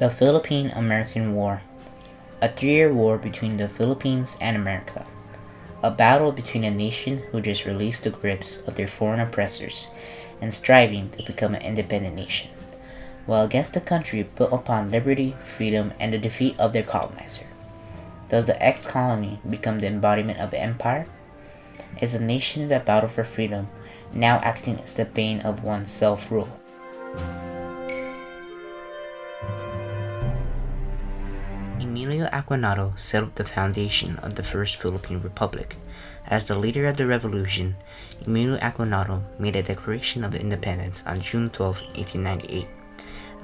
The Philippine-American War, a 3-year war between the Philippines and America, a battle between a nation who just released the grips of their foreign oppressors and striving to become an independent nation, while against a country built upon liberty, freedom, and the defeat of their colonizer. Does the ex-colony become the embodiment of empire? Is the nation that battled for freedom now acting as the bane of one's self-rule? Emilio Aguinaldo set up the foundation of the First Philippine Republic. As the leader of the revolution, Emilio Aguinaldo made a declaration of independence on June 12, 1898.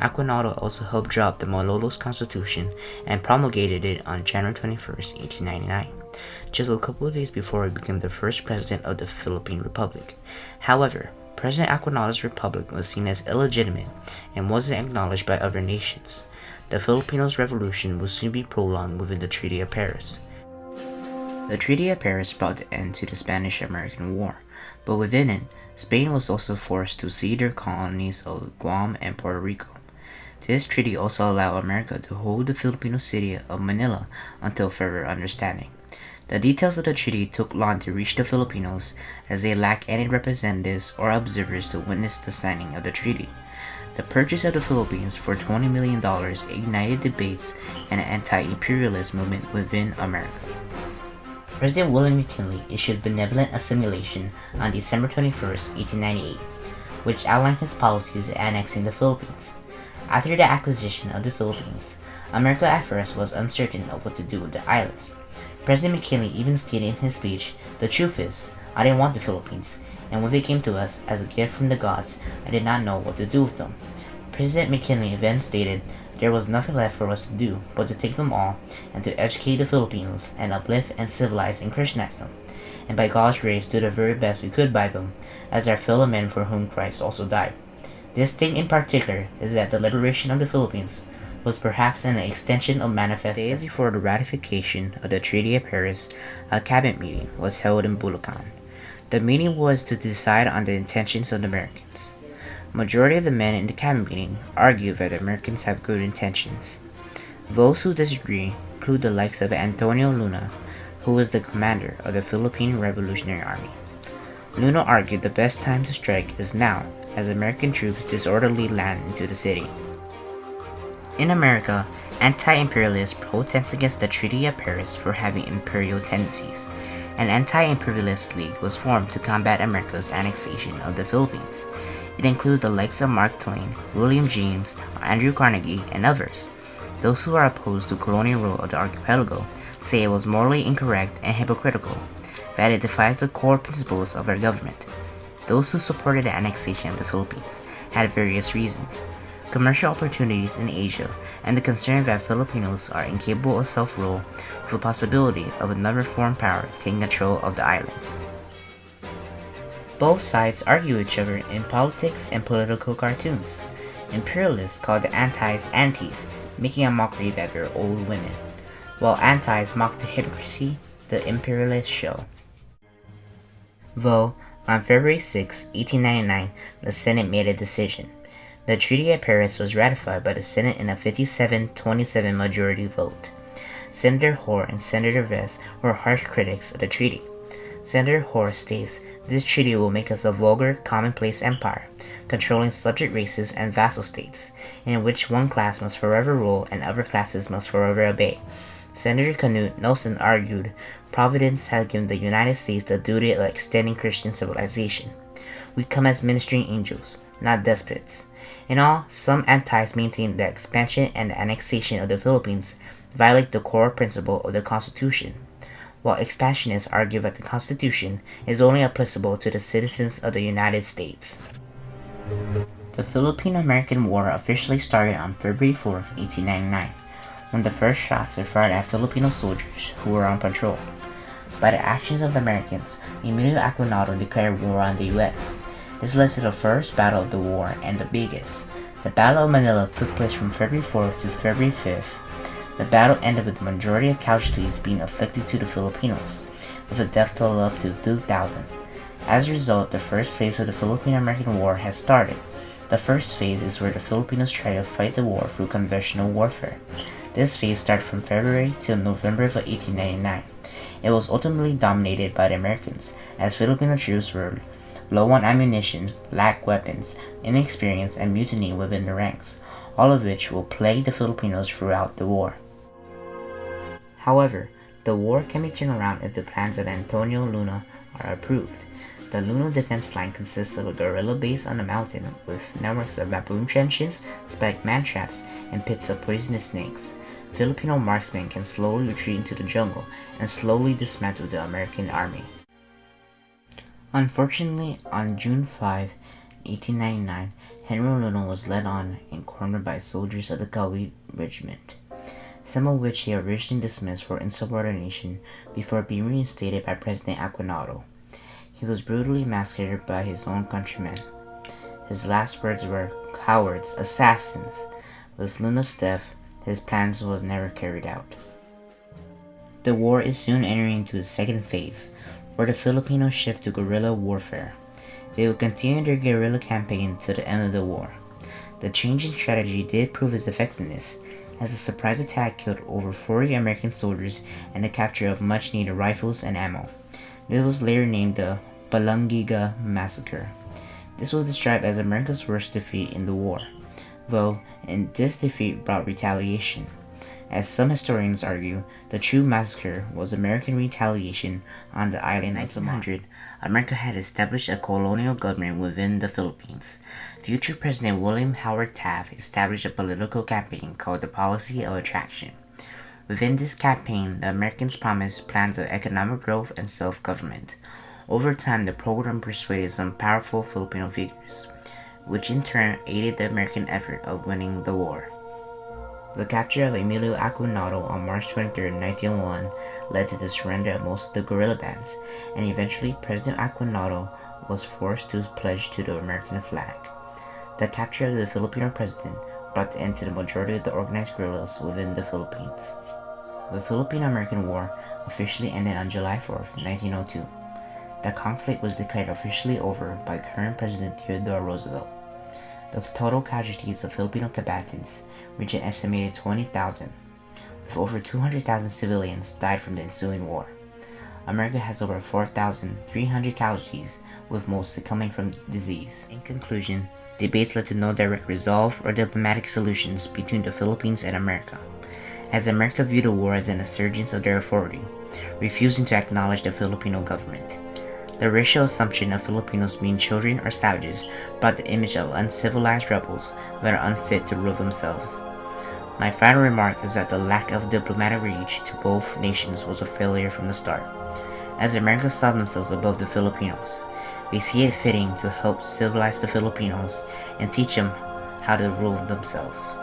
Aguinaldo also helped draw up the Malolos Constitution and promulgated it on January 21, 1899, just a couple of days before he became the first president of the Philippine Republic. However, President Aguinaldo's republic was seen as illegitimate and wasn't acknowledged by other nations. The Filipinos' revolution would soon be prolonged within the Treaty of Paris. The Treaty of Paris brought an end to the Spanish-American War, but within it, Spain was also forced to cede their colonies of Guam and Puerto Rico. This treaty also allowed America to hold the Filipino city of Manila until further understanding. The details of the treaty took long to reach the Filipinos as they lacked any representatives or observers to witness the signing of the treaty. The purchase of the Philippines for $20 million ignited debates and an anti-imperialist movement within America. President William McKinley issued Benevolent Assimilation on December 21, 1898, which outlined his policies annexing the Philippines. After the acquisition of the Philippines, America at first was uncertain of what to do with the islands. President McKinley even stated in his speech, "The truth is, I didn't want the Philippines, and when they came to us as a gift from the gods, I did not know what to do with them." President McKinley then stated there was nothing left for us to do but to take them all and to educate the Filipinos and uplift and civilize and Christianize them, and by God's grace do the very best we could by them, as our fellow men for whom Christ also died. This thing in particular is that the liberation of the Philippines was perhaps an extension of manifest. Days before the ratification of the Treaty of Paris, a cabinet meeting was held in Bulacan. The meeting was to decide on the intentions of the Americans. Majority of the men in the cabinet meeting argued that the Americans have good intentions. Those who disagree include the likes of Antonio Luna, who was the commander of the Philippine Revolutionary Army. Luna argued the best time to strike is now, as American troops disorderly land into the city. In America, anti-imperialists protest against the Treaty of Paris for having imperial tendencies. An anti-imperialist league was formed to combat America's annexation of the Philippines. It includes the likes of Mark Twain, William James, Andrew Carnegie, and others. Those who are opposed to colonial rule of the archipelago say it was morally incorrect and hypocritical, that it defies the core principles of our government. Those who supported the annexation of the Philippines had various reasons: commercial opportunities in Asia, and the concern that Filipinos are incapable of self-rule with the possibility of another foreign power taking control of the islands. Both sides argue each other in politics and political cartoons. Imperialists call the antis antis, making a mockery that they're old women, while antis mock the hypocrisy the imperialists show. Though, on February 6, 1899, the Senate made a decision. The Treaty of Paris was ratified by the Senate in a 57-27 majority vote. Senator Hoare and Senator Vest were harsh critics of the treaty. Senator Hoare states, "This treaty will make us a vulgar, commonplace empire, controlling subject races and vassal states, in which one class must forever rule and other classes must forever obey." Senator Canute Nelson argued, "Providence has given the United States the duty of extending Christian civilization. We come as ministering angels, not despots." In all, some antis maintain that expansion and the annexation of the Philippines violate the core principle of the Constitution, while expansionists argue that the Constitution is only applicable to the citizens of the United States. The Philippine-American War officially started on February 4, 1899, when the first shots were fired at Filipino soldiers who were on patrol. By the actions of the Americans, Emilio Aguinaldo declared war on the U.S. This led to the first battle of the war and the biggest. The Battle of Manila took place from February 4th to February 5th. The battle ended with the majority of casualties being inflicted to the Filipinos, with a death toll up to 2,000. As a result, the first phase of the Philippine-American War has started. The first phase is where the Filipinos try to fight the war through conventional warfare. This phase started from February till November of 1899. It was ultimately dominated by the Americans, as Filipino troops were low on ammunition, lacked weapons, inexperience, and mutiny within the ranks, all of which will plague the Filipinos throughout the war. However, the war can be turned around if the plans of Antonio Luna are approved. The Luna defense line consists of a guerrilla base on a mountain with networks of baboon trenches, spiked man traps, and pits of poisonous snakes. Filipino marksmen can slowly retreat into the jungle and slowly dismantle the American army. Unfortunately, on June 5, 1899, Henry Luna was led on and cornered by soldiers of the Cavite Regiment, some of which he originally dismissed for insubordination before being reinstated by President Aquinado. He was brutally massacred by his own countrymen. His last words were, "Cowards, assassins." With Luna's death, his plans was never carried out. The war is soon entering into its second phase, where the Filipinos shift to guerrilla warfare. They will continue their guerrilla campaign to the end of the war. The change in strategy did prove its effectiveness, as a surprise attack killed over 40 American soldiers and the capture of much-needed rifles and ammo. This was later named the Balangiga Massacre. This was described as America's worst defeat in the war, though this defeat brought retaliation. As some historians argue, the true massacre was American retaliation on the island of Samar. In 1900, America had established a colonial government within the Philippines. Future President William Howard Taft established a political campaign called the Policy of Attraction. Within this campaign, the Americans promised plans of economic growth and self-government. Over time, the program persuaded some powerful Filipino figures, which in turn aided the American effort of winning the war. The capture of Emilio Aguinaldo on March 23, 1901 led to the surrender of most of the guerrilla bands, and eventually President Aguinaldo was forced to pledge to the American flag. The capture of the Filipino president brought the end to the majority of the organized guerrillas within the Philippines. The Philippine-American War officially ended on July 4, 1902. The conflict was declared officially over by current President Theodore Roosevelt. The total casualties of Filipino combatants reached an estimated 20,000, with over 200,000 civilians died from the ensuing war. America has over 4,300 casualties, with most succumbing from disease. In conclusion, debates led to no direct resolve or diplomatic solutions between the Philippines and America, as America viewed the war as an insurgence of their authority, refusing to acknowledge the Filipino government. The racial assumption of Filipinos being children or savages brought the image of uncivilized rebels that are unfit to rule themselves. My final remark is that the lack of diplomatic reach to both nations was a failure from the start. As America saw themselves above the Filipinos, we see it fitting to help civilize the Filipinos and teach them how to rule themselves.